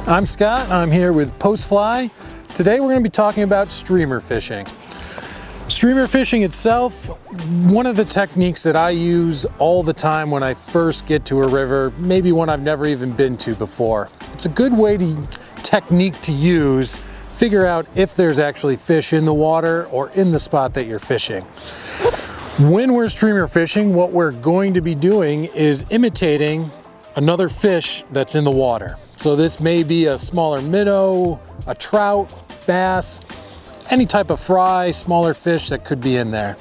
I'm Scott, I'm here with Postfly. Today we're going to be talking about streamer fishing. Streamer fishing itself, one of the techniques that I use all the time when I first get to a river, maybe one I've never even been to before. It's a good technique to use, figure out if there's actually fish in the water or in the spot that you're fishing. When we're streamer fishing, what we're going to be doing is imitating another fish that's in the water. So this may be a smaller minnow, a trout, bass, any type of fry, smaller fish that could be in there.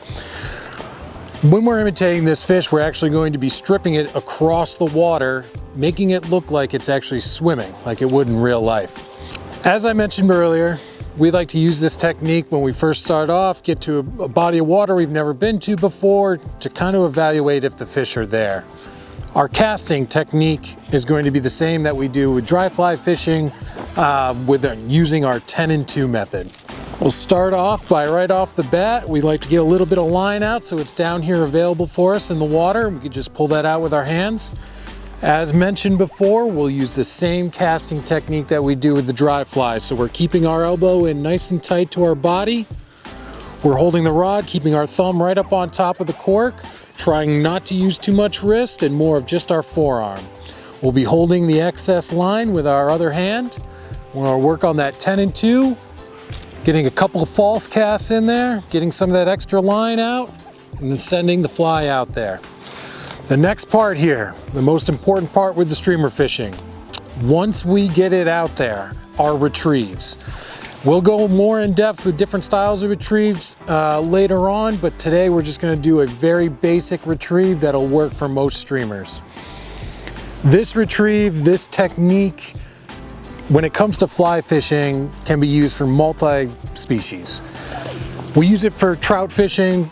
When we're imitating this fish, we're actually going to be stripping it across the water, making it look like it's actually swimming, like it would in real life. As I mentioned earlier, we like to use this technique when we first start off, get to a body of water we've never been to before, to kind of evaluate if the fish are there. Our casting technique is going to be the same that we do with dry fly fishing using our 10 and 2 method. We'll start off by right off the bat, we like to get a little bit of line out so it's down here available for us in the water. We can just pull that out with our hands. As mentioned before, we'll use the same casting technique that we do with the dry fly. So we're keeping our elbow in nice and tight to our body. We're holding the rod, keeping our thumb right up on top of the cork, trying not to use too much wrist and more of just our forearm. We'll be holding the excess line with our other hand. We'll work on that 10 and 2, getting a couple of false casts in there, getting some of that extra line out, and then sending the fly out there. The next part here, the most important part with the streamer fishing, once we get it out there, are retrieves. We'll go more in depth with different styles of retrieves later on, but today we're just going to do a very basic retrieve that'll work for most streamers. This retrieve, this technique, when it comes to fly fishing, can be used for multi-species. We use it for trout fishing,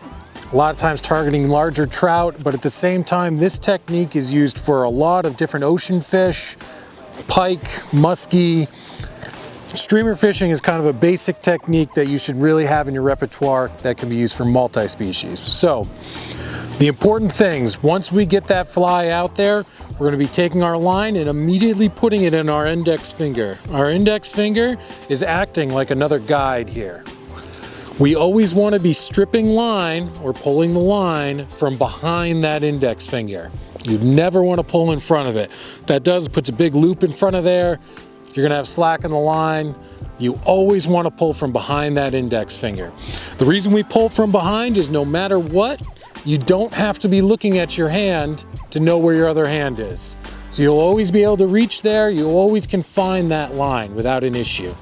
a lot of times targeting larger trout, but at the same time, this technique is used for a lot of different ocean fish, pike, muskie. Streamer fishing is kind of a basic technique that you should really have in your repertoire that can be used for multi-species. So, the important things, once we get that fly out there, we're going to be taking our line and immediately putting it in our index finger. Our index finger is acting like another guide here. We always want to be stripping line or pulling the line from behind that index finger. You never want to pull in front of it. That puts a big loop in front of there. You're going to have slack in the line. You always want to pull from behind that index finger. The reason we pull from behind is no matter what, you don't have to be looking at your hand to know where your other hand is. So you'll always be able to reach there. You always can find that line without an issue.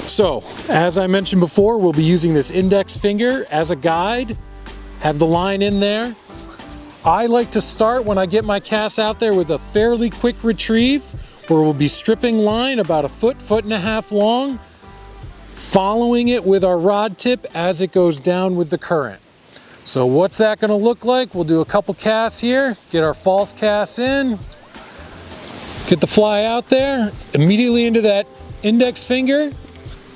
So, as I mentioned before, we'll be using this index finger as a guide. Have the line in there. I like to start when I get my cast out there with a fairly quick retrieve, where we'll be stripping line about a foot, foot and a half long, following it with our rod tip as it goes down with the current. So what's that going to look like? We'll do a couple casts here, get our false casts in, get the fly out there, immediately into that index finger.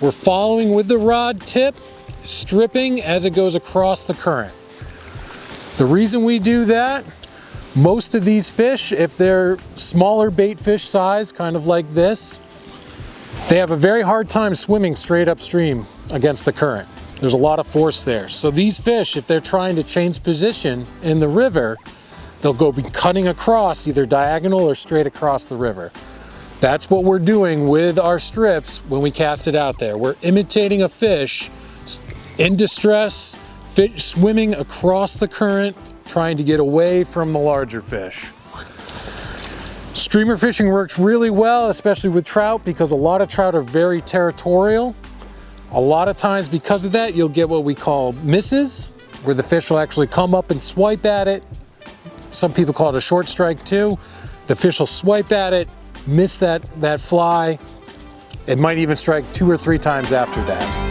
We're following with the rod tip, stripping as it goes across the current. The reason we do that, most of these fish, if they're smaller bait fish size, kind of like this, they have a very hard time swimming straight upstream against the current. There's a lot of force there. So these fish, if they're trying to change position in the river, they'll be cutting across, either diagonal or straight across the river. That's what we're doing with our strips when we cast it out there. We're imitating a fish in distress, fish swimming across the current, trying to get away from the larger fish. Streamer fishing works really well, especially with trout, because a lot of trout are very territorial. A lot of times because of that, you'll get what we call misses, where the fish will actually come up and swipe at it. Some people call it a short strike too. The fish will swipe at it, miss that fly. It might even strike 2 or 3 times after that.